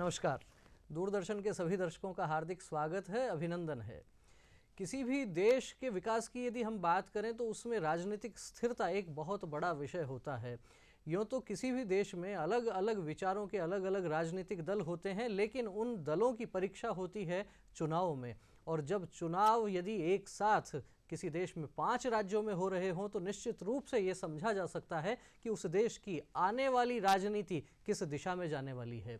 नमस्कार। दूरदर्शन के सभी दर्शकों का हार्दिक स्वागत है, अभिनंदन है। किसी भी देश के विकास की यदि हम बात करें तो उसमें राजनीतिक स्थिरता एक बहुत बड़ा विषय होता है। यूँ तो किसी भी देश में अलग अलग विचारों के अलग अलग राजनीतिक दल होते हैं, लेकिन उन दलों की परीक्षा होती है चुनाव में। और जब चुनाव यदि एक साथ किसी देश में 5 राज्यों में हो रहे हों तो निश्चित रूप से ये समझा जा सकता है कि उस देश की आने वाली राजनीति किस दिशा में जाने वाली है।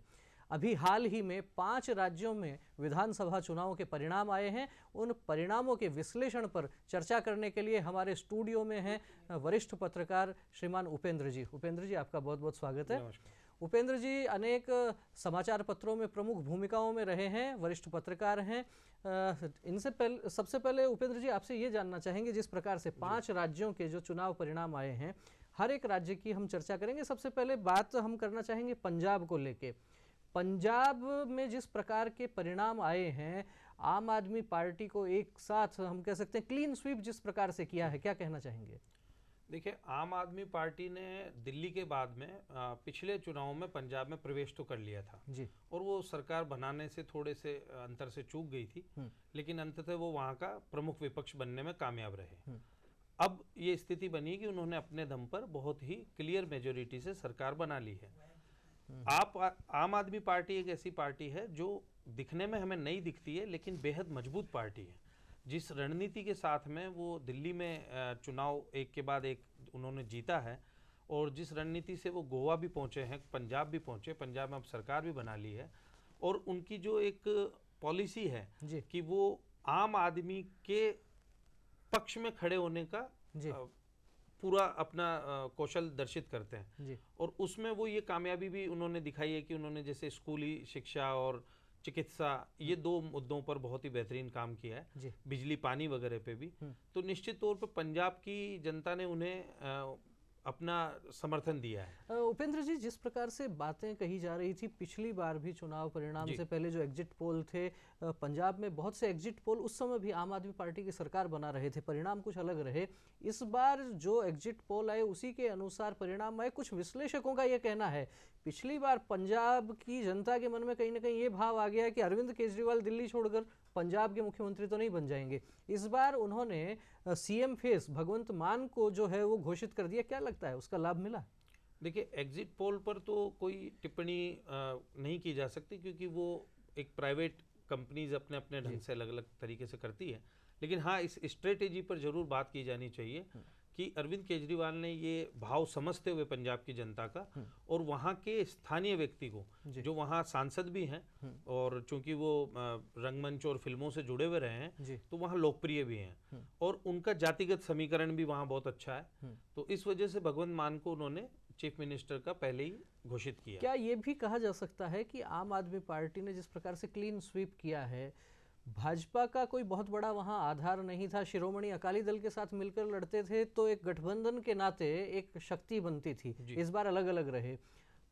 अभी हाल ही में 5 राज्यों में विधानसभा चुनाव के परिणाम आए हैं। उन परिणामों के विश्लेषण पर चर्चा करने के लिए हमारे स्टूडियो में हैं वरिष्ठ पत्रकार श्रीमान उपेंद्र जी। उपेंद्र जी, आपका बहुत बहुत स्वागत है। उपेंद्र जी अनेक समाचार पत्रों में प्रमुख भूमिकाओं में रहे हैं, वरिष्ठ पत्रकार हैं। सबसे पहले उपेंद्र जी आपसे ये जानना चाहेंगे, जिस प्रकार से 5 राज्यों के जो चुनाव परिणाम आए हैं, हर एक राज्य की हम चर्चा करेंगे। सबसे पहले बात हम करना चाहेंगे पंजाब को लेके। पंजाब में जिस प्रकार के परिणाम आए हैं, आम आदमी पार्टी को एक साथ हम कह सकते हैं क्लीन स्वीप जिस प्रकार से किया है, क्या कहना चाहेंगे? देखिए, आम आदमी पार्टी ने दिल्ली के बाद में पिछले चुनाव में पंजाब में प्रवेश तो कर लिया था जी। और वो सरकार बनाने से थोड़े से अंतर से चूक गई थी, लेकिन अंततः वो वहाँ का प्रमुख विपक्ष बनने में कामयाब रहे। अब ये स्थिति बनी कि उन्होंने अपने दम पर बहुत ही क्लियर मेजोरिटी से सरकार बना ली है। आम आदमी पार्टी एक ऐसी पार्टी है जो दिखने में हमें नहीं दिखती है, लेकिन बेहद मजबूत पार्टी है। जिस रणनीति के साथ में वो दिल्ली में चुनाव एक के बाद एक उन्होंने जीता है, और जिस रणनीति से वो गोवा भी पहुंचे हैं, पंजाब भी पहुंचे, पंजाब में अब सरकार भी बना ली है, और उनकी जो एक पॉलिसी है कि वो आम आदमी के पक्ष में खड़े होने का पूरा अपना कौशल दर्शित करते हैं जी। और उसमें वो ये कामयाबी भी उन्होंने दिखाई है कि उन्होंने जैसे स्कूली शिक्षा और चिकित्सा, ये 2 मुद्दों पर बहुत ही बेहतरीन काम किया है, बिजली पानी वगैरह पे भी। तो निश्चित तौर पर पंजाब की जनता ने उन्हें अपना समर्थन दिया है। उपेंद्र जी, जिस प्रकार से बातें कही जा रही थी पिछली बार भी चुनाव परिणाम से पहले, जो एग्जिट पोल थे पंजाब में, बहुत से एग्जिट पोल उस समय भी आम आदमी पार्टी की सरकार बना रहे थे, परिणाम कुछ अलग रहे। इस बार जो एग्जिट पोल आए उसी के अनुसार परिणाम आए। कुछ विश्लेषकों का यह कहना है पिछली बार पंजाब की जनता के मन में कहीं ना कहीं ये भाव आ गया कि अरविंद केजरीवाल दिल्ली छोड़कर पंजाब के मुख्यमंत्री तो नहीं बन जाएंगे। इस बार उन्होंने सीएम फेस भगवंत मान को जो है वो घोषित कर दिया। क्या लगता है, उसका लाभ मिला? देखिए, एग्जिट पोल पर तो कोई टिप्पणी नहीं की जा सकती, क्योंकि वो एक प्राइवेट कंपनीज अपने अपने ढंग से अलग अलग तरीके से करती है। लेकिन हाँ, इस स्ट्रेटेजी पर जरूर बात की जानी चाहिए कि अरविंद केजरीवाल ने ये भाव समझते हुए पंजाब की जनता का और वहाँ के स्थानीय व्यक्ति को, जो वहाँ सांसद भी हैं और चूंकि वो रंगमंच और फिल्मों से जुड़े हुए रहे हैं, तो वहाँ लोकप्रिय भी हैं और उनका जातिगत समीकरण भी वहाँ बहुत अच्छा है। तो इस वजह से भगवंत मान को उन्होंने चीफ मिनिस्टर का पहले ही घोषित किया। क्या ये भी कहा जा सकता है कि आम आदमी पार्टी ने जिस प्रकार से क्लीन स्वीप किया है, भाजपा का कोई बहुत बड़ा वहां आधार नहीं था, शिरोमणि अकाली दल के साथ मिलकर लड़ते थे तो एक गठबंधन के नाते एक शक्ति बनती थी, इस बार अलग अलग रहे।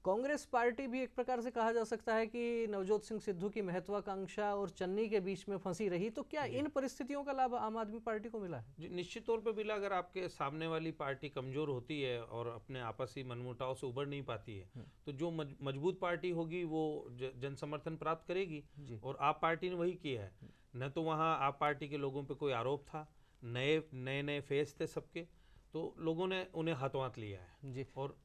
कांग्रेस पार्टी भी एक प्रकार से कहा जा सकता है कि नवजोत सिंह सिद्धू की महत्वाकांक्षा और चन्नी के बीच में फंसी रही। तो क्या इन परिस्थितियों का लाभ आम आदमी पार्टी को मिला है? जी, निश्चित तौर पर मिला। अगर आपके सामने वाली पार्टी कमजोर होती है और अपने आपसी मनमुटाव से उबर नहीं पाती है, तो जो मजबूत पार्टी होगी वो जन समर्थन प्राप्त करेगी, और आप पार्टी ने वही किया है। न तो वहाँ आप पार्टी के लोगों पर कोई आरोप था, नए फेस थे सबके, तो लोगों ने उन्हें हाथों हाथ लिया है जी। और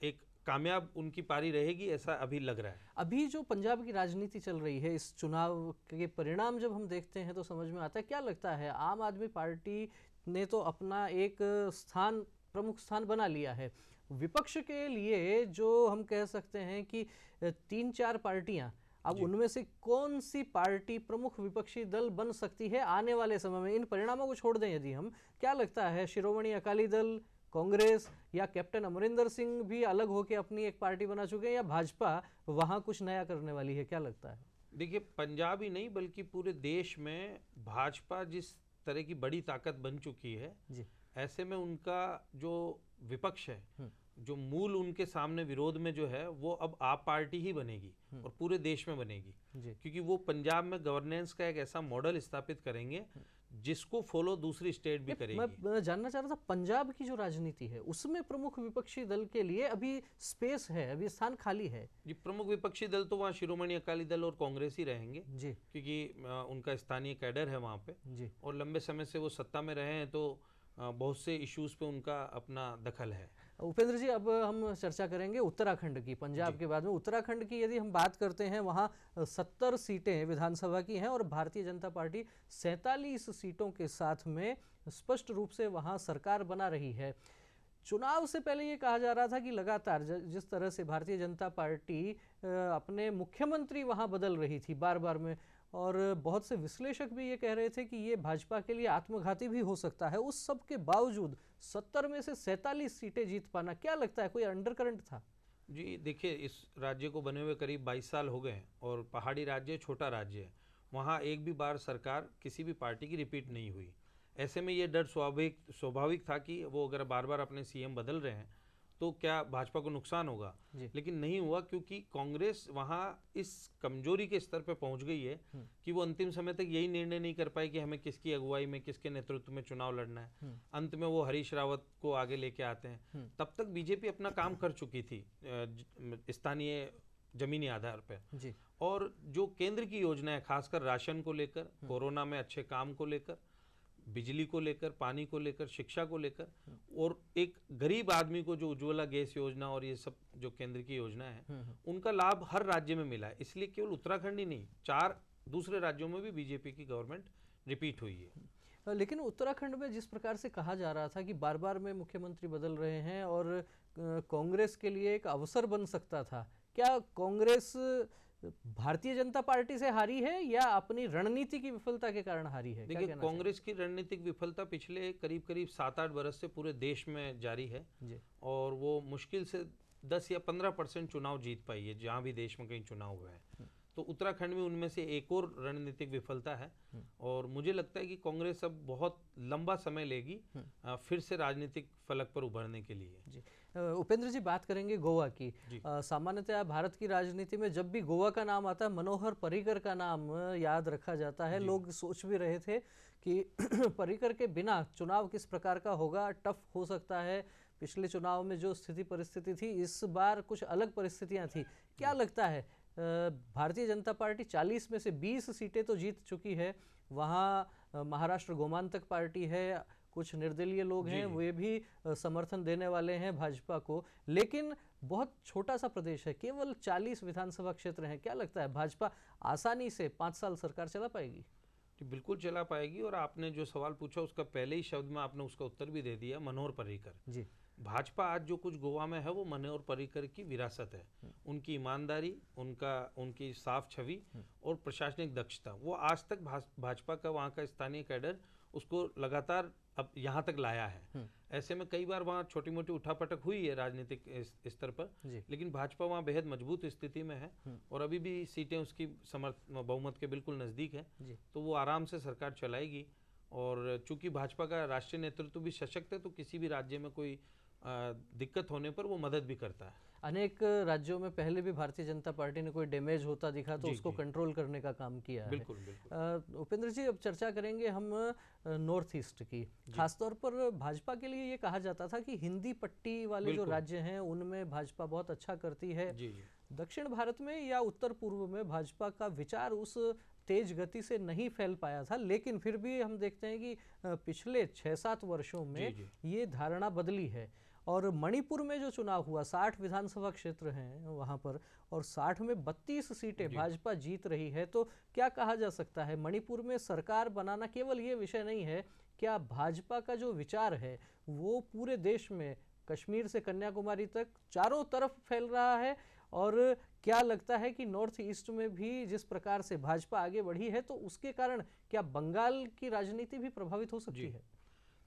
एक कामयाब उनकी पारी रहेगी, ऐसा अभी लग रहा है। अभी जो पंजाब की राजनीति चल रही है, इस चुनाव के परिणाम जब हम देखते हैं तो समझ में आता है। क्या लगता है, आम आदमी पार्टी ने तो अपना एक स्थान, प्रमुख स्थान बना लिया है। विपक्ष के लिए जो हम कह सकते हैं कि 3-4 पार्टियां, अब उनमें से कौन सी पार्टी प्रमुख विपक्षी दल बन सकती है आने वाले समय में? इन परिणामों को छोड़ दें यदि हम, क्या लगता है, शिरोमणि अकाली दल, कांग्रेस या कैप्टन अमरिंदर सिंह भी अलग होकर अपनी एक पार्टी बना चुके हैं, या भाजपा वहां कुछ नया करने वाली है? क्या लगता है? देखिए, पंजाब ही नहीं बल्कि पूरे देश में भाजपा जिस तरह की बड़ी ताकत बन चुकी है जी। ऐसे में उनका जो विपक्ष है, जो मूल उनके सामने विरोध में जो है, वो अब आप पार्टी ही बनेगी और पूरे देश में बनेगी, क्योंकि वो पंजाब में गवर्नेंस का एक ऐसा मॉडल स्थापित करेंगे जिसको फॉलो दूसरी स्टेट भी करेगी। मैं जानना चाह रहा था, पंजाब की जो राजनीति है उसमें प्रमुख विपक्षी दल के लिए अभी स्पेस है, अभी स्थान खाली है? जी, प्रमुख विपक्षी दल तो वहाँ शिरोमणि अकाली दल और कांग्रेस ही रहेंगे जी, क्योंकि उनका स्थानीय कैडर है वहाँ पे जी। और लंबे समय से वो सत्ता में रहे हैं, तो बहुत से इश्यूज पे उनका अपना दखल है। उपेंद्र जी, अब हम चर्चा करेंगे उत्तराखंड की। पंजाब के बाद में उत्तराखंड की यदि हम बात करते हैं, वहाँ 70 सीटें विधानसभा की हैं और भारतीय जनता पार्टी 47 सीटों के साथ में स्पष्ट रूप से वहाँ सरकार बना रही है। चुनाव से पहले ये कहा जा रहा था कि लगातार जिस तरह से भारतीय जनता पार्टी अपने मुख्यमंत्री वहाँ बदल रही थी बार बार में, और बहुत से विश्लेषक भी ये कह रहे थे कि ये भाजपा के लिए आत्मघाती भी हो सकता है, उस सब के बावजूद 70 में से 47 सीटें जीत पाना, क्या लगता है, कोई अंडरकरंट था? जी देखिए, इस राज्य को बने हुए करीब 22 साल हो गए हैं और पहाड़ी राज्य छोटा राज्य है, वहाँ एक भी बार सरकार किसी भी पार्टी की रिपीट नहीं हुई। ऐसे में ये डर स्वाभाविक था कि वो अगर बार बार अपने सीएम बदल रहे हैं तो क्या भाजपा को नुकसान होगा, लेकिन नहीं हुआ क्योंकि कांग्रेस वहाँ इस कमजोरी के स्तर पे पहुंच गई है कि वो अंतिम समय तक यही निर्णय नहीं कर पाई कि हमें किसकी अगुवाई में, किसके नेतृत्व में चुनाव लड़ना है। अंत में वो हरीश रावत को आगे लेके आते हैं। तब तक बीजेपी अपना काम कर चुकी थी स्थानीय जमीनी आधार पर, और जो केंद्र की योजना है खासकर राशन को लेकर, कोरोना में अच्छे काम को लेकर, बिजली को लेकर, पानी को लेकर, शिक्षा को लेकर, और एक गरीब आदमी को जो उज्ज्वला गैस योजना और ये सब जो केंद्र की योजना है उनका लाभ हर राज्य में मिला है। इसलिए केवल उत्तराखंड ही नहीं, 4 दूसरे राज्यों में भी बीजेपी की गवर्नमेंट रिपीट हुई है। लेकिन उत्तराखंड में जिस प्रकार से कहा जा रहा था कि बार बार में मुख्यमंत्री बदल रहे हैं और कांग्रेस के लिए एक अवसर बन सकता था, क्या कांग्रेस भारतीय जनता पार्टी से हारी है या अपनी रणनीति की विफलता के कारण हारी है? देखिए, कांग्रेस की रणनीतिक विफलता पिछले करीब 7-8 बरस से पूरे देश में जारी है जी। और वो मुश्किल से 10 या 15% चुनाव जीत पाई है जहां भी देश में कहीं चुनाव हुए हैं। तो उत्तराखंड में उनमें से एक और रणनीतिक विफलता है और मुझे लगता है कि कांग्रेस अब बहुत लंबा समय लेगी फिर से राजनीतिक फलक पर उभरने के लिए जी। उपेंद्र जी, बात करेंगे गोवा की। सामान्यतः भारत की राजनीति में जब भी गोवा का नाम आता है, मनोहर पर्रिकर का नाम याद रखा जाता है। लोग सोच भी रहे थे कि पर्रिकर के बिना चुनाव किस प्रकार का होगा, टफ हो सकता है। पिछले चुनाव में जो स्थिति परिस्थिति थी, इस बार कुछ अलग परिस्थितियां थी। क्या लगता है, भारतीय जनता पार्टी 40 में से 20 सीटें तो जीत चुकी है, वहाँ महाराष्ट्र गोमांतक पार्टी है, कुछ निर्दलीय लोग हैं, वे भी समर्थन देने वाले हैं भाजपा को, लेकिन बहुत छोटा सा प्रदेश है, केवल 40 विधानसभा क्षेत्र हैं। क्या लगता है, भाजपा आसानी से 5 साल सरकार चला पाएगी? बिल्कुल चला पाएगी, और आपने जो सवाल पूछा उसका पहले ही शब्द में आपने उसका उत्तर भी दे दिया, मनोहर पर्रिकर जी। भाजपा आज जो कुछ गोवा में है वो मनोहर पर्रिकर की विरासत है। उनकी ईमानदारी, उनकी साफ छवि और प्रशासनिक दक्षता, वो आज तक भाजपा का वहाँ का स्थानीय कैडर उसको लगातार अब यहाँ तक लाया है। ऐसे में कई बार वहाँ छोटी मोटी उठापटक हुई है राजनीतिक स्तर पर, लेकिन भाजपा वहाँ बेहद मजबूत स्थिति में है और अभी भी सीटें उसकी बहुमत के बिल्कुल नज़दीक है, तो वो आराम से सरकार चलाएगी। और चूंकि भाजपा का राष्ट्रीय नेतृत्व भी सशक्त है, तो किसी भी राज्य में कोई दिक्कत होने पर वो मदद भी करता है। अनेक राज्यों में पहले भी भारतीय जनता पार्टी ने कोई डैमेज होता दिखा तो उसको कंट्रोल करने का काम किया है। बिल्कुल। उपेंद्र जी, अब चर्चा करेंगे हम नॉर्थ ईस्ट की। खासतौर पर भाजपा के लिए ये कहा जाता था कि हिंदी पट्टी वाले जो राज्य हैं उनमें भाजपा बहुत अच्छा करती है। दक्षिण भारत में या उत्तर पूर्व में भाजपा का विचार उस तेज गति से नहीं फैल पाया था, लेकिन फिर भी हम देखते हैं कि पिछले 6-7 वर्षों में ये धारणा बदली है। और मणिपुर में जो चुनाव हुआ, 60 विधानसभा क्षेत्र हैं वहाँ पर, और 60 में 32 सीटें भाजपा जीत रही है। तो क्या कहा जा सकता है, मणिपुर में सरकार बनाना केवल ये विषय नहीं है, क्या भाजपा का जो विचार है वो पूरे देश में कश्मीर से कन्याकुमारी तक चारों तरफ फैल रहा है? और क्या लगता है कि नॉर्थ ईस्ट में भी जिस प्रकार से भाजपा आगे बढ़ी है, तो उसके कारण क्या बंगाल की राजनीति भी प्रभावित हो सकती है?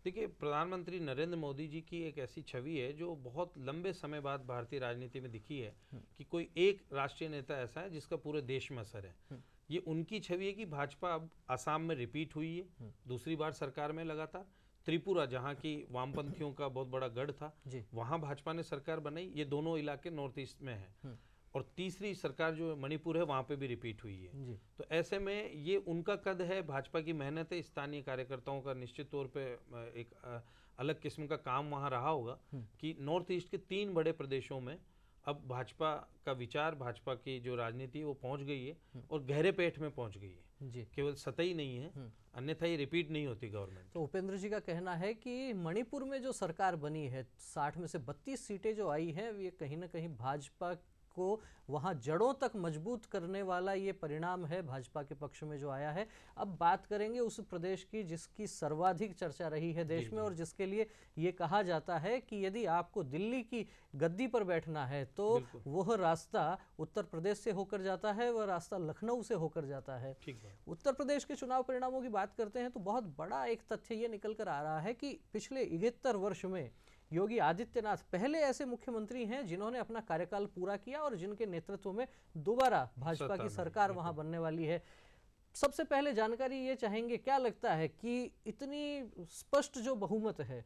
देखिए, प्रधानमंत्री नरेंद्र मोदी जी की एक ऐसी छवि है जो बहुत लंबे समय बाद भारतीय राजनीति में दिखी है कि कोई एक राष्ट्रीय नेता ऐसा है जिसका पूरे देश में असर है। ये उनकी छवि है कि भाजपा अब असम में रिपीट हुई है, दूसरी बार सरकार में लगातार। त्रिपुरा, जहाँ की वामपंथियों का बहुत बड़ा गढ़ था, वहाँ भाजपा ने सरकार बनाई। ये दोनों इलाके नॉर्थ ईस्ट में है। और तीसरी सरकार जो मणिपुर है वहाँ पे भी रिपीट हुई है जी। तो ऐसे में ये उनका कद है, भाजपा की मेहनत है, स्थानीय कार्यकर्ताओं का निश्चित तौर पे एक अलग किस्म का काम वहाँ रहा होगा कि नॉर्थ ईस्ट के 3 बड़े प्रदेशों में अब भाजपा का विचार, भाजपा की जो राजनीति है वो पहुँच गई है और गहरे पेट में पहुँच गई है जी। केवल सतही नहीं है, अन्यथा ये रिपीट नहीं होती गवर्नमेंट। तो उपेंद्र जी का कहना है कि मणिपुर में जो सरकार बनी है 60 में से 32 सीटें जो आई हैं ये कहीं ना कहीं भाजपा को वहां जड़ों तक मजबूत करने वाला ये परिणाम है भाजपा के पक्ष में जो आया है। अब बात करेंगे उस प्रदेश की जिसकी सर्वाधिक चर्चा रही है देश में और जिसके लिए ये कहा जाता है कि यदि आपको दिल्ली की गद्दी पर बैठना है तो वह रास्ता उत्तर प्रदेश से होकर जाता है, वह रास्ता लखनऊ से होकर जाता है। उत्तर प्रदेश के चुनाव परिणामों की बात करते हैं तो बहुत बड़ा एक तथ्य ये निकल कर आ रहा है कि पिछले 71 वर्ष में योगी आदित्यनाथ पहले ऐसे मुख्यमंत्री हैं जिन्होंने अपना कार्यकाल पूरा किया और जिनके नेतृत्व में दोबारा भाजपा की सरकार वहां बनने वाली है। सबसे पहले जानकारी ये चाहेंगे, क्या लगता है कि इतनी स्पष्ट जो बहुमत है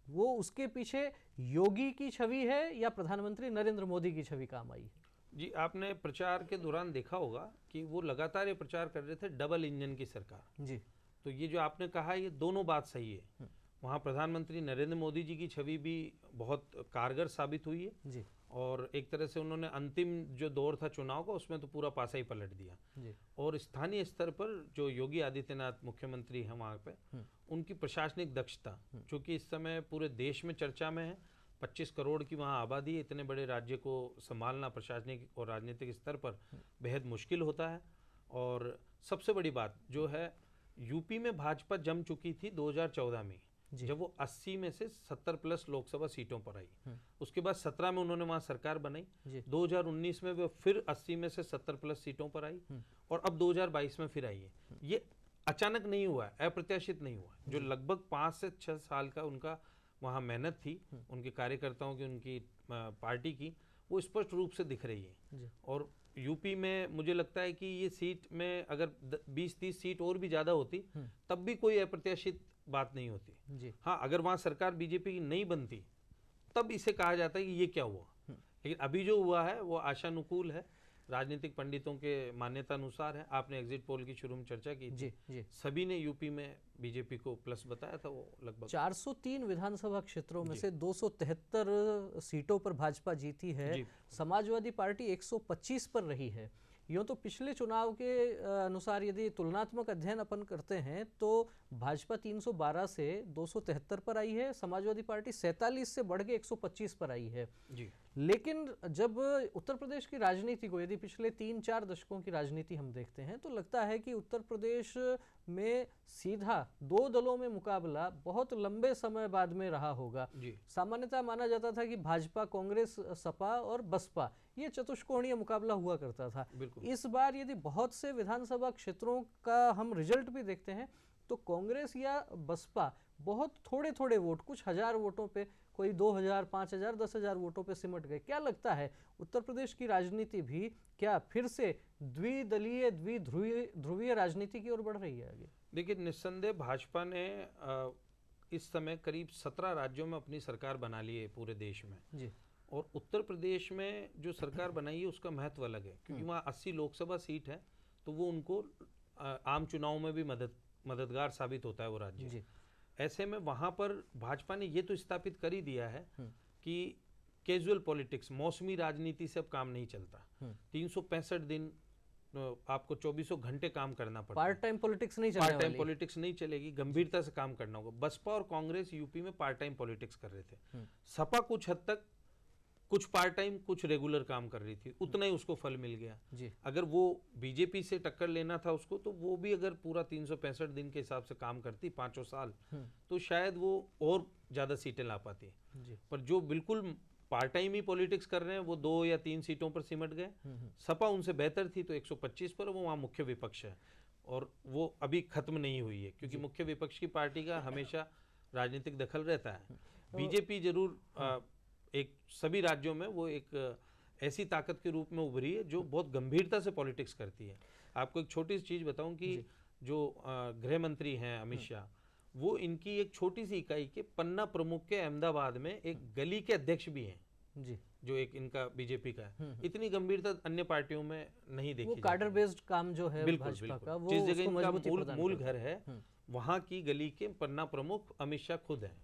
वो उसके पीछे योगी की छवि है या प्रधानमंत्री नरेंद्र मोदी की छवि काम आई है? जी, आपने प्रचार के दौरान देखा होगा कि वो लगातार ये प्रचार कर रहे थे डबल इंजन की सरकार जी। तो ये जो आपने कहा ये दोनों बात सही है। वहाँ प्रधानमंत्री नरेंद्र मोदी जी की छवि भी बहुत कारगर साबित हुई है जी। और एक तरह से उन्होंने अंतिम जो दौर था चुनाव का उसमें तो पूरा पासा ही पलट दिया जी। और स्थानीय स्तर पर जो योगी आदित्यनाथ मुख्यमंत्री हैं वहाँ पे उनकी प्रशासनिक दक्षता जो कि इस समय पूरे देश में चर्चा में है, 25 करोड़ की वहाँ आबादी है, इतने बड़े राज्य को संभालना प्रशासनिक और राजनीतिक स्तर पर बेहद मुश्किल होता है। और सबसे बड़ी बात जो है यूपी में भाजपा जम चुकी थी 2014 में जब वो 80 में से 70 प्लस लोकसभा सीटों पर आई। उसके बाद 17 में उन्होंने वहां सरकार बनाई, 2019 में वो फिर 80 में से 70 प्लस सीटों पर आई और अब 2022 में फिर आई है। ये अचानक नहीं हुआ है, अप्रत्याशित नहीं हुआ, जो लगभग 5 से 6 साल का उनका वहाँ मेहनत थी उनके कार्यकर्ताओं की, उनकी पार्टी की, वो स्पष्ट रूप से दिख रही है। और यूपी में मुझे लगता है कि ये सीट में अगर 20-30 सीट और भी ज्यादा होती तब भी कोई अप्रत्याशित बात नहीं होती जी। हाँ, अगर वहां सरकार बीजेपी की नहीं बनती तब इसे कहा जाता है कि ये क्या हुआ, लेकिन अभी जो हुआ है वो आशानुकूल है, राजनीतिक पंडितों के मान्यता अनुसार है। आपने एग्जिट पोल की शुरू में चर्चा की थी जी। सभी ने यूपी में बीजेपी को प्लस बताया था, वो लगभग 403 विधानसभा क्षेत्रों में से 273 सीटों पर भाजपा जीती है, समाजवादी पार्टी 125 पर रही है। यूँ तो पिछले चुनाव के अनुसार यदि तुलनात्मक अध्ययन अपन करते हैं तो भाजपा 312 से 273 पर आई है, समाजवादी पार्टी 47 से बढ़ के 125 पर आई है जी। लेकिन जब उत्तर प्रदेश की राजनीति को, यदि पिछले 3-4 दशकों की राजनीति हम देखते हैं तो लगता है कि उत्तर प्रदेश में सीधा 2 दलों में मुकाबला बहुत लंबे समय बाद में रहा होगा। सामान्यतः माना जाता था कि भाजपा, कांग्रेस, सपा और बसपा ये चतुष्कोणीय मुकाबला हुआ करता था। इस बार यदि बहुत से विधानसभा क्षेत्रों का हम रिजल्ट भी देखते हैं तो कांग्रेस या बसपा बहुत थोड़े थोड़े वोट, कुछ हजार वोटों पे, कोई 2000, 5000, 10,000 वोटों पे सिमट गए। क्या लगता है उत्तर प्रदेश की राजनीति भी क्या फिर से द्विदलीय, द्विध्रुवीय राजनीति की ओर बढ़ रही है आगे? देखिए, निस्संदेह भाजपा ने इस समय करीब 17 राज्यों में अपनी सरकार बना ली है पूरे देश में जी। और उत्तर प्रदेश में जो सरकार बनाई है उसका महत्व अलग है क्योंकि वहाँ 80 लोकसभा सीट है तो वो उनको आम चुनाव में भी मददगार साबित होता है वो राज्य जी। ऐसे में वहां पर भाजपा ने ये तो स्थापित कर ही दिया है कि कैजुअल पॉलिटिक्स, मौसमी राजनीति से अब काम नहीं चलता। 365 दिन आपको 24 घंटे काम करना पड़ता है। पार्ट टाइम पॉलिटिक्स नहीं पार्ट टाइम पॉलिटिक्स नहीं चलेगी, गंभीरता से काम करना होगा। बसपा और कांग्रेस यूपी में पार्ट टाइम पॉलिटिक्स कर रहे थे, सपा कुछ हद तक कुछ पार्ट टाइम कुछ रेगुलर काम कर रही थी, उतना ही उसको फल मिल गया जी। अगर वो बीजेपी से टक्कर लेना था उसको तो वो भी अगर पूरा 365 दिन के हिसाब से काम करती 5 साल तो शायद वो और ज्यादा सीटें ला पाती जी। पर जो बिल्कुल पार्ट टाइम ही पॉलिटिक्स कर रहे हैं वो 2 या 3 सीटों पर सिमट गए। सपा उनसे बेहतर थी तो 125 पर, वो वहाँ मुख्य विपक्ष है और वो अभी खत्म नहीं हुई है क्योंकि मुख्य विपक्ष की पार्टी का हमेशा राजनीतिक दखल रहता है। बीजेपी जरूर एक सभी राज्यों में वो एक ऐसी ताकत के रूप में उभरी है जो बहुत गंभीरता से पॉलिटिक्स करती है। आपको एक छोटी सी चीज बताऊं कि जो गृह मंत्री हैं अमित शाह, वो इनकी एक छोटी सी इकाई के पन्ना प्रमुख के अहमदाबाद में एक गली के अध्यक्ष भी हैं जी, जो एक इनका बीजेपी का है, इतनी गंभीरता अन्य पार्टियों में नहीं देखी वो जाती कार्डर बेस्ड काम जो है बिल्कुल भाजपा बिल्कुल का, वो जिस जगह उसको इनका मजबूती प्रदान मूल करता घर है वहां की गली के पन्ना प्रमुख अमित शाह खुद है।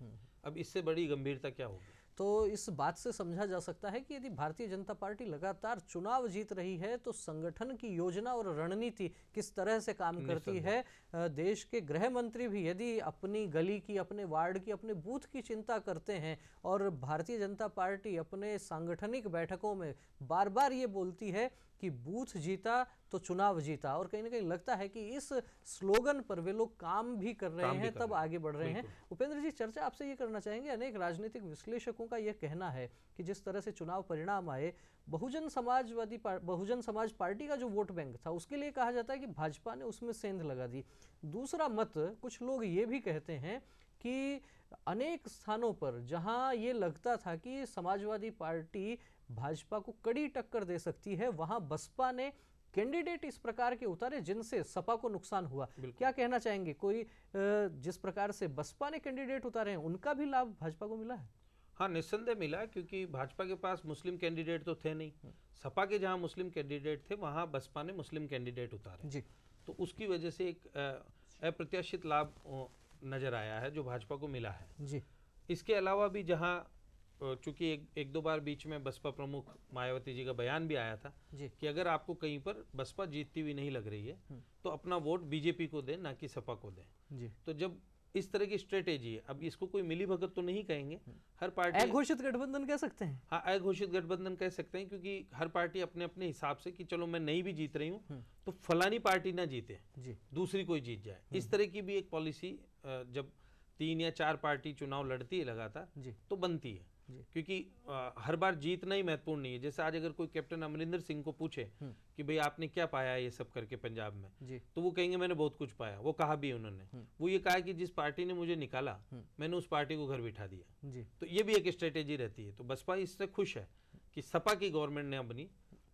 अब इससे बड़ी गंभीरता क्या होगी? तो इस बात से समझा जा सकता है कि यदि भारतीय जनता पार्टी लगातार चुनाव जीत रही है तो संगठन की योजना और रणनीति किस तरह से काम करती है। देश के गृह मंत्री भी यदि अपनी गली की, अपने वार्ड की, अपने बूथ की चिंता करते हैं और भारतीय जनता पार्टी अपने सांगठनिक बैठकों में बार बार ये बोलती है कि बूथ जीता तो चुनाव जीता, और कहीं ना कहीं लगता है कि इस स्लोगन पर वे लोग काम भी कर रहे हैं, तब आगे बढ़ रहे हैं। उपेंद्र जी, चर्चा आपसे ये करना चाहेंगे, अनेक राजनीतिक विश्लेषकों का यह कहना है कि जिस तरह से चुनाव परिणाम आए, बहुजन समाज पार्टी का जो वोट बैंक था उसके लिए कहा जाता है कि भाजपा ने उसमें सेंध लगा दी। दूसरा मत कुछ लोग ये भी कहते हैं कि अनेक स्थानों पर जहां ये लगता था कि समाजवादी पार्टी भाजपा को कड़ी टक्कर दे सकती है, वहां बसपा ने कैंडिडेट इस प्रकार के उतारे जिनसे सपा को नुकसान हुआ। क्या कहना चाहेंगे, कोई जिस प्रकार से बसपा ने कैंडिडेट उतारे हैं उनका भी लाभ भाजपा को मिला है? हाँ, निस्संदेह मिला, क्योंकि भाजपा के पास मुस्लिम कैंडिडेट तो थे नहीं। सपा के जहां मुस्लिम कैंडिडेट थे वहां बसपा ने मुस्लिम कैंडिडेट उतारे जी। तो उसकी वजह से एक अप्रत्याशित लाभ नजर आया है जो भाजपा को मिला है जी। इसके अलावा भी जहां चूंकि एक दो बार बीच में बसपा प्रमुख मायावती जी का बयान भी आया था कि अगर आपको कहीं पर बसपा जीतती हुई नहीं लग रही है तो अपना वोट बीजेपी को दें, ना कि सपा को दें। तो जब इस तरह की स्ट्रेटेजी है, अब इसको कोई मिली भगत तो नहीं कहेंगे, हर पार्टी अघोषित गठबंधन कह सकते हैं। हाँ, अघोषित गठबंधन कह सकते हैं, क्योंकि हर पार्टी अपने अपने हिसाब से कि चलो मैं नहीं भी जीत रही हूँ तो फलानी पार्टी ना जीते जी, दूसरी कोई जीत जाए। इस तरह की भी एक पॉलिसी जब 3 या 4 पार्टी चुनाव लड़ती है लगातार तो बनती है, क्योंकि हर बार जीतना ही महत्वपूर्ण नहीं है। जैसे आज अगर कोई कैप्टन अमरिंदर सिंह को पूछे कि भाई आपने क्या पाया ये सब करके पंजाब में, तो वो कहेंगे मैंने बहुत कुछ पाया। वो कहा भी उन्होंने, वो ये कहा कि जिस पार्टी ने मुझे निकाला मैंने उस पार्टी को घर बिठा दिया। तो ये भी एक स्ट्रेटेजी रहती है। तो बसपा इससे खुश है कि सपा की गवर्नमेंट ने बनी,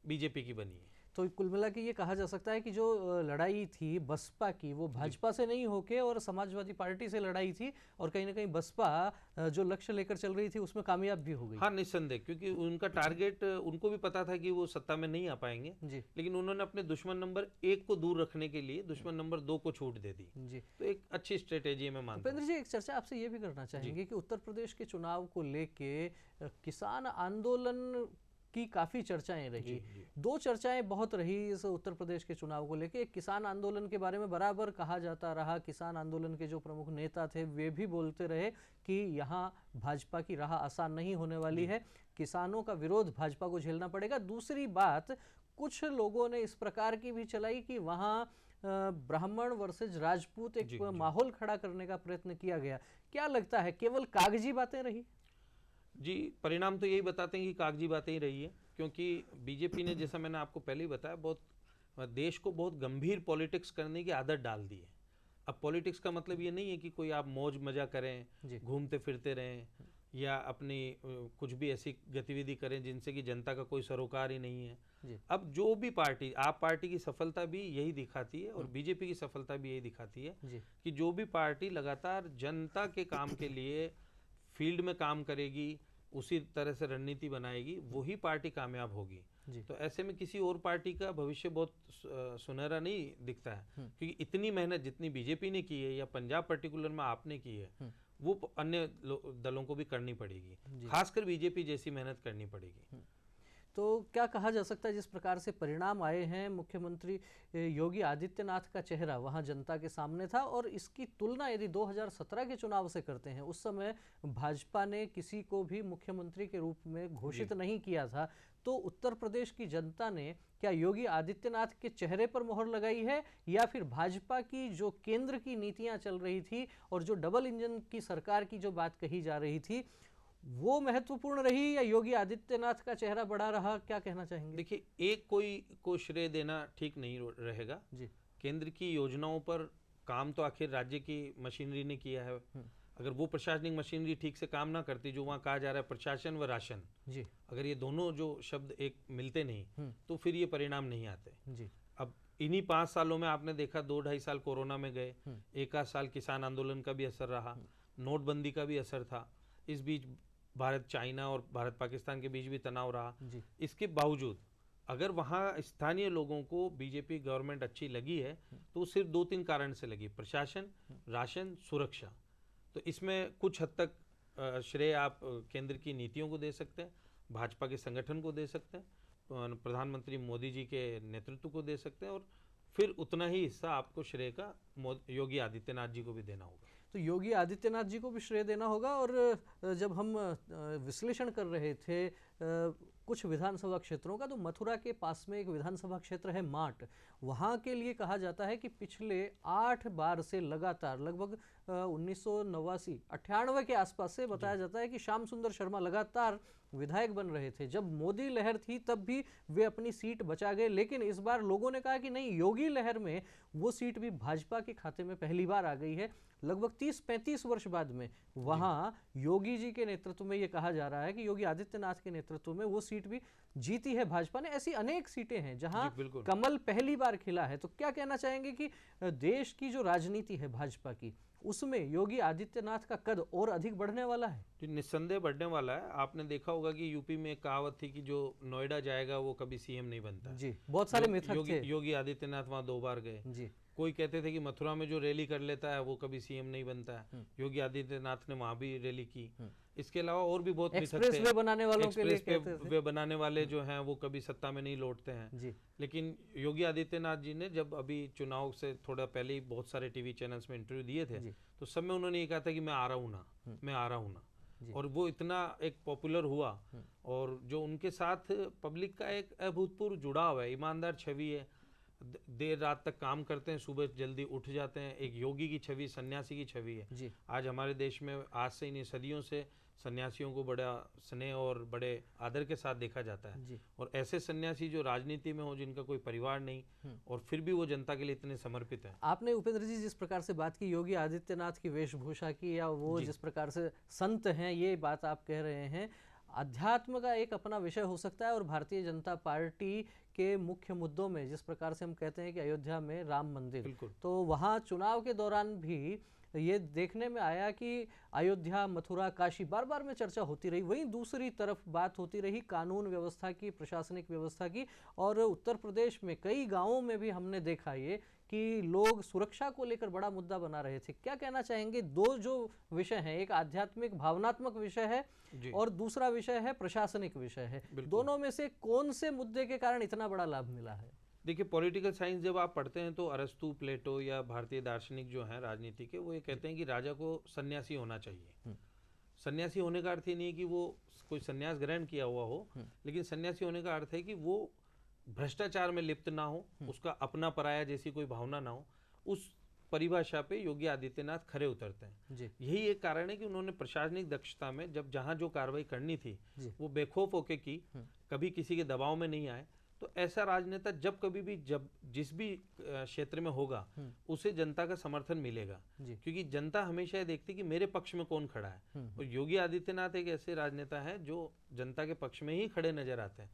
बीजेपी की बनी है। तो कुल मिला के ये कहा जा सकता है कि जो लड़ाई थी बसपा की वो भाजपा से नहीं होके और समाजवादी पार्टी से लड़ाई थी, और कहीं ना कहीं बसपा जो लक्ष्य लेकर चल रही थी उसमें कामयाब भी हो गई। हाँ, निस्संदेह, क्योंकि उनका टारगेट, उनको भी पता था कि वो सत्ता में नहीं आ पाएंगे जी। लेकिन उन्होंने अपने दुश्मन नंबर 1 को दूर रखने के लिए दुश्मन नंबर 2 को छूट दे दी जी। तो एक अच्छी स्ट्रेटेजी में मानता हूं। उपेंद्र जी, एक चर्चा आपसे ये भी करना चाहेंगे कि उत्तर प्रदेश के चुनाव को लेके किसान आंदोलन की काफ़ी चर्चाएं रही जी। 2 चर्चाएं बहुत रही इस उत्तर प्रदेश के चुनाव को लेके। किसान आंदोलन के बारे में बराबर कहा जाता रहा, किसान आंदोलन के जो प्रमुख नेता थे वे भी बोलते रहे कि यहाँ भाजपा की राह आसान नहीं होने वाली है, किसानों का विरोध भाजपा को झेलना पड़ेगा। दूसरी बात कुछ लोगों ने इस प्रकार की भी चलाई कि वहाँ ब्राह्मण वर्सेज राजपूत एक माहौल खड़ा करने का प्रयत्न किया गया। क्या लगता है, केवल कागजी बातें रही? जी, परिणाम तो यही बताते हैं कि कागजी बातें ही रही है, क्योंकि बीजेपी ने, जैसा मैंने आपको पहले ही बताया, बहुत देश को बहुत गंभीर पॉलिटिक्स करने की आदत डाल दी है। अब पॉलिटिक्स का मतलब ये नहीं है कि कोई आप मौज मजा करें, घूमते फिरते रहें या अपनी कुछ भी ऐसी गतिविधि करें जिनसे कि जनता का कोई सरोकार ही नहीं है। अब जो भी पार्टी, आप पार्टी की सफलता भी यही दिखाती है और बीजेपी की सफलता भी यही दिखाती है कि जो भी पार्टी लगातार जनता के काम के लिए फील्ड में काम करेगी, उसी तरह से रणनीति बनाएगी, वही पार्टी कामयाब होगी। तो ऐसे में किसी और पार्टी का भविष्य बहुत सुनहरा नहीं दिखता है, क्योंकि इतनी मेहनत जितनी बीजेपी ने की है या पंजाब पर्टिकुलर में आपने की है वो अन्य दलों को भी करनी पड़ेगी, खासकर बीजेपी जैसी मेहनत करनी पड़ेगी। तो क्या कहा जा सकता है, जिस प्रकार से परिणाम आए हैं, मुख्यमंत्री योगी आदित्यनाथ का चेहरा वहां जनता के सामने था, और इसकी तुलना यदि 2017 के चुनाव से करते हैं, उस समय भाजपा ने किसी को भी मुख्यमंत्री के रूप में घोषित नहीं किया था, तो उत्तर प्रदेश की जनता ने क्या योगी आदित्यनाथ के चेहरे पर मोहर लगाई है, या फिर भाजपा की जो केंद्र की नीतियां चल रही थी और जो डबल इंजन की सरकार की जो बात कही जा रही थी वो महत्वपूर्ण रही, या योगी आदित्यनाथ का चेहरा बड़ा रहा? क्या कहना चाहेंगे? देखिए, एक कोई को श्रेय देना ठीक नहीं रहेगा जी। केंद्र की योजनाओं पर काम तो आखिर राज्य की मशीनरी ने किया है। अगर वो प्रशासनिक मशीनरी ठीक से काम ना करती, जो वहाँ कहा जा रहा है प्रशासन व राशन जी, अगर ये दोनों जो शब्द एक मिलते नहीं तो फिर ये परिणाम नहीं आते जी। अब इन्हीं 5 सालों में आपने देखा 2-2.5 साल कोरोना में गए, 1 आध साल किसान आंदोलन का भी असर रहा, नोटबंदी का भी असर था, इस बीच भारत चाइना और भारत पाकिस्तान के बीच भी तनाव रहा, जी। इसके बावजूद अगर वहाँ स्थानीय लोगों को बीजेपी गवर्नमेंट अच्छी लगी है तो वो सिर्फ 2-3 कारण से लगी, प्रशासन, राशन, सुरक्षा। तो इसमें कुछ हद तक श्रेय आप केंद्र की नीतियों को दे सकते हैं, भाजपा के संगठन को दे सकते हैं, प्रधानमंत्री मोदी जी के नेतृत्व को दे सकते हैं, और फिर उतना ही हिस्सा आपको श्रेय का योगी आदित्यनाथ जी को भी देना होगा। तो योगी आदित्यनाथ जी को भी श्रेय देना होगा। और जब हम विश्लेषण कर रहे थे कुछ विधानसभा क्षेत्रों का, तो मथुरा के पास में एक विधानसभा क्षेत्र है माट, वहाँ के लिए कहा जाता है कि पिछले 8 बार से लगातार, लगभग 1989-98 के आसपास से बताया जाता है कि श्याम सुंदर शर्मा लगातार विधायक बन रहे थे। जब मोदी लहर थी तब भी वे अपनी सीट बचा गए, लेकिन इस बार लोगों ने कहा कि नहीं, योगी लहर में वो सीट भी भाजपा के खाते में पहली बार आ गई है। लगभग 30-35 वर्ष बाद में वहाँ योगी जी के नेतृत्व में, ये कहा जा रहा है कि योगी आदित्यनाथ के नेतृत्व में वो सीट भी जीती है भाजपा ने। ऐसी अनेक सीटें हैं जहां कमल पहली बार खिला है। तो क्या कहना चाहेंगे कि देश की जो राजनीति है भाजपा की, उसमें योगी आदित्यनाथ का कद और अधिक बढ़ने वाला है? जी, निस्संदेह बढ़ने वाला है। आपने देखा होगा कि यूपी में एक कहावत थी कि जो नोएडा जाएगा वो कभी सीएम नहीं बनता। जी, बहुत सारे मिथक थे। योगी आदित्यनाथ वहाँ 2 बार गए। जी। कोई कहते थे कि मथुरा में जो रैली कर लेता है वो कभी सीएम नहीं बनता है। योगी आदित्यनाथ ने वहाँ भी रैली की। इसके अलावा और भी बहुत मिथक थे। एक्सप्रेस बनाने वालों के लिए कहते थे। वे बनाने वाले जो हैं वो कभी सत्ता में नहीं लौटते हैं। जी। लेकिन योगी आदित्यनाथ जी ने जब अभी चुनाव से थोड़ा पहले ही बहुत सारे टीवी चैनल्स में इंटरव्यू दिए थे, तो सब में उन्होंने ये कहा था कि मैं आ रहा हूँ ना, मैं आ रहा हूँ ना। और वो इतना एक पॉपुलर हुआ, और जो उनके साथ पब्लिक का एक अभूतपूर्व जुड़ाव है, ईमानदार छवि है, देर रात तक काम करते हैं, सुबह जल्दी उठ जाते हैं, एक योगी की छवि, सन्यासी की छवि है। आज हमारे देश में आज से ही नहीं, सदियों से सन्यासियों को बड़ा स्नेह और बड़े आदर के साथ देखा जाता है। और ऐसे सन्यासी जो राजनीति में हो, जिनका कोई परिवार नहीं, और फिर भी वो जनता के लिए इतने समर्पित हैं। आपने उपेंद्र जी जिस प्रकार से बात की योगी आदित्यनाथ की वेशभूषा की, या वो जिस प्रकार से संत हैं, ये बात आप कह रहे हैं, अध्यात्म का एक अपना विषय हो सकता है। और भारतीय जनता पार्टी के मुख्य मुद्दों में, जिस प्रकार से हम कहते हैं कि अयोध्या में राम मंदिर, तो वहाँ चुनाव के दौरान भी ये देखने में आया कि अयोध्या, मथुरा, काशी बार बार में चर्चा होती रही। वहीं दूसरी तरफ बात होती रही कानून व्यवस्था की, प्रशासनिक व्यवस्था की। और उत्तर प्रदेश में कई गांवों में भी हमने देखा ये कि लोग सुरक्षा को लेकर बड़ा मुद्दा बना रहे थे। क्या कहना चाहेंगे? दो जो विषय हैं, एक आध्यात्मिक भावनात्मक विषय है और दूसरा विषय है प्रशासनिक विषय है, दोनों में से कौन से मुद्दे के कारण इतना बड़ा लाभ मिला है? देखिए, पॉलिटिकल साइंस जब आप पढ़ते हैं तो अरस्तु, प्लेटो या भारतीय दार्शनिक जो हैं राजनीति के, वो ये कहते हैं कि राजा को सन्यासी होना चाहिए। सन्यासी होने का अर्थ ही नहीं कि वो कोई सन्यास ग्रहण किया हुआ हो, लेकिन सन्यासी होने का अर्थ है कि वो भ्रष्टाचार में लिप्त ना हो, उसका अपना पराया जैसी कोई भावना ना हो। उस परिभाषा पे योगी आदित्यनाथ खरे उतरते हैं। यही एक कारण है कि उन्होंने प्रशासनिक दक्षता में जब जहां जो कार्रवाई करनी थी वो बेखौफ होके की, कभी किसी के दबाव में नहीं आए। तो ऐसा राजनेता जब कभी भी, जब जिस भी क्षेत्र में होगा, उसे जनता का समर्थन मिलेगा, क्योंकि जनता हमेशा ये देखती कि मेरे पक्ष में कौन खड़ा है। और योगी आदित्यनाथ एक ऐसे राजनेता है जो जनता के पक्ष में ही खड़े नजर आते हैं।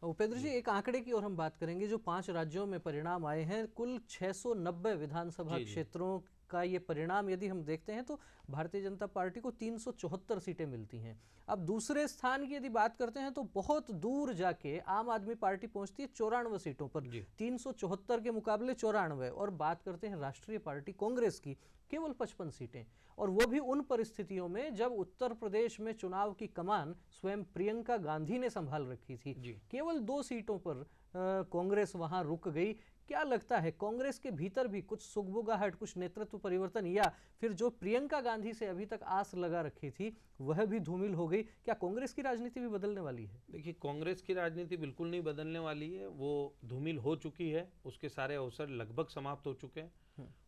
उपेंद्र जी, एक आंकड़े की ओर हम बात करेंगे। जो 5 राज्यों में परिणाम आए हैं, कुल 690 विधानसभा क्षेत्रों का ये परिणाम यदि हम देखते हैं तो भारतीय जनता पार्टी को 374 सीटें मिलती हैं। अब दूसरे स्थान की यदि बात करते हैं तो बहुत दूर जाके आम आदमी पार्टी पहुंचती है 94 सीटों पर, 374 के मुकाबले 94। और बात करते हैं राष्ट्रीय पार्टी कांग्रेस की, केवल 55 सीटें, और वो भी उन परिस्थितियों में जब उत्तर प्रदेश में चुनाव की कमान स्वयं प्रियंका गांधी ने संभाल रखी थी। केवल 2 सीटों पर कांग्रेस वहां रुक गई। क्या लगता है, कांग्रेस के भीतर भी कुछ सुगबुगाहट, कुछ नेतृत्व परिवर्तन, या फिर जो प्रियंका गांधी से अभी तक आस लगा रखी थी वह भी धूमिल हो गई? क्या कांग्रेस की राजनीति भी बदलने वाली है? देखिए, कांग्रेस की राजनीति बिल्कुल नहीं बदलने वाली है, वो धूमिल हो चुकी है। उसके सारे अवसर लगभग समाप्त हो चुके हैं,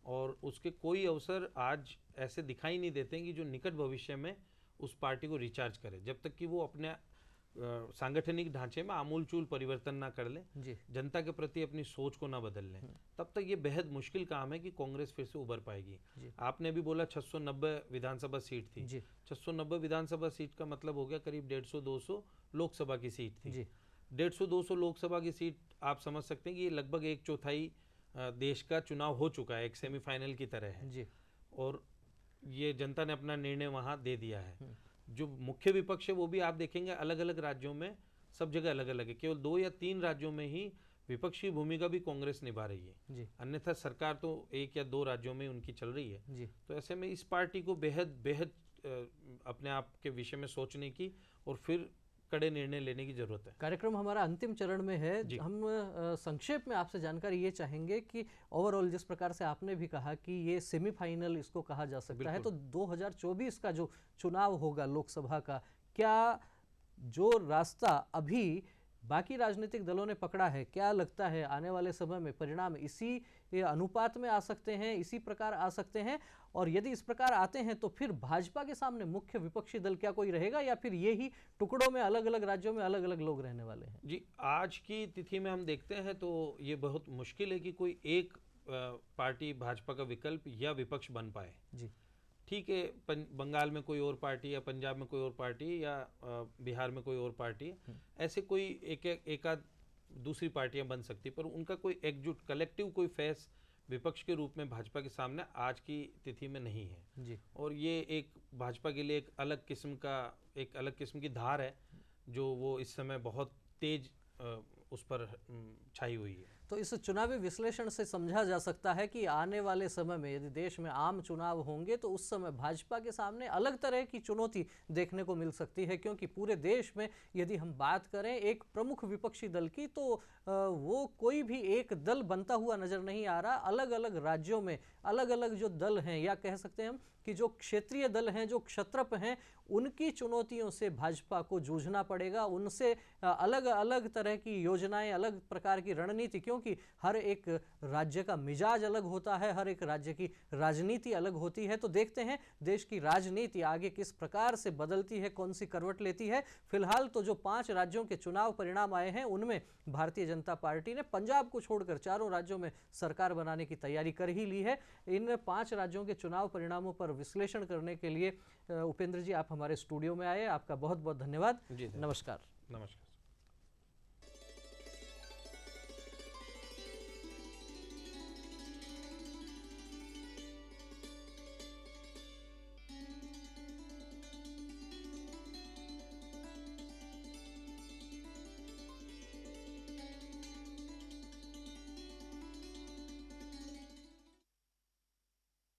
और उसके कोई अवसर आज ऐसे दिखाई नहीं देते कि जो निकट भविष्य में उस पार्टी को रिचार्ज करे। जब तक कि वो अपने सांगठनिक ढांचे में आमूलचूल परिवर्तन ना कर ले, जनता के प्रति अपनी सोच को ना बदल ले, तब तक ये बेहद मुश्किल काम है कि कांग्रेस फिर से उभर पाएगी। आपने भी बोला 690 विधानसभा सीट थी। 690 विधानसभा सीट का मतलब हो गया करीब 150-200 लोकसभा की सीट थी। 150-200 लोकसभा की सीट आप समझ सकते हैं कि ये लगभग 1/4 देश का चुनाव हो चुका है, एक सेमीफाइनल की तरह है। और ये जनता ने अपना निर्णय वहां दे दिया है। जो मुख्य विपक्ष है वो भी आप देखेंगे अलग अलग राज्यों में सब जगह अलग अलग है। केवल 2 या 3 राज्यों में ही विपक्षी भूमिका भी कांग्रेस निभा रही है जी। अन्यथा सरकार तो 1 या 2 राज्यों में उनकी चल रही है जी। तो ऐसे में इस पार्टी को बेहद बेहद अपने आप के विषय में सोचने की और फिर कड़े निर्णय लेने की जरूरत है। कार्यक्रम हमारा अंतिम चरण में है। हम संक्षेप में आपसे जानकारी ये चाहेंगे कि ओवरऑल जिस प्रकार से आपने भी कहा कि ये सेमीफाइनल इसको कहा जा सकता है, तो 2024 का जो चुनाव होगा लोकसभा का, क्या जो रास्ता अभी बाकी राजनीतिक दलों ने पकड़ा है, क्या लगता है आने वाले समय में परिणाम इसी अनुपात में आ सकते हैं, इसी प्रकार आ सकते हैं? और यदि इस प्रकार आते हैं तो फिर भाजपा के सामने मुख्य विपक्षी दल क्या कोई रहेगा, या फिर ये ही टुकड़ों में अलग अलग राज्यों में अलग अलग लोग रहने वाले हैं? जी, आज की तिथि में हम देखते हैं तो ये बहुत मुश्किल है कि कोई एक पार्टी भाजपा का विकल्प या विपक्ष बन पाए। जी ठीक है, बंगाल में कोई और पार्टी या पंजाब में कोई और पार्टी या बिहार में कोई और पार्टी, ऐसे कोई एक आध दूसरी पार्टियां बन सकती, पर उनका कोई एकजुट कलेक्टिव कोई फेस विपक्ष के रूप में भाजपा के सामने आज की तिथि में नहीं है जी। और ये एक भाजपा के लिए एक अलग किस्म की धार है जो वो इस समय बहुत तेज उस पर छाई हुई है। तो इस चुनावी विश्लेषण से समझा जा सकता है कि आने वाले समय में यदि देश में आम चुनाव होंगे तो उस समय भाजपा के सामने अलग तरह की चुनौती देखने को मिल सकती है, क्योंकि पूरे देश में यदि हम बात करें एक प्रमुख विपक्षी दल की, तो वो कोई भी एक दल बनता हुआ नजर नहीं आ रहा। अलग अलग राज्यों में अलग अलग जो दल हैं, या कह सकते हैं हम कि जो क्षेत्रीय दल हैं, जो क्षत्रप हैं, उनकी चुनौतियों से भाजपा को जूझना पड़ेगा। उनसे अलग अलग तरह की योजनाएं, अलग प्रकार की रणनीति, क्योंकि हर एक राज्य का मिजाज अलग होता है, हर एक राज्य की राजनीति अलग होती है। तो देखते हैं देश की राजनीति आगे किस प्रकार से बदलती है, कौन सी करवट लेती है। फिलहाल तो जो 5 राज्यों के चुनाव परिणाम आए हैं उनमें भारतीय जनता पार्टी ने पंजाब को छोड़कर 4 राज्यों में सरकार बनाने की तैयारी कर ही ली है। इन 5 राज्यों के चुनाव परिणामों पर विश्लेषण करने के लिए उपेंद्र जी आप हमारे स्टूडियो में आए, आपका बहुत बहुत धन्यवाद। जी, नमस्कार। नमस्कार।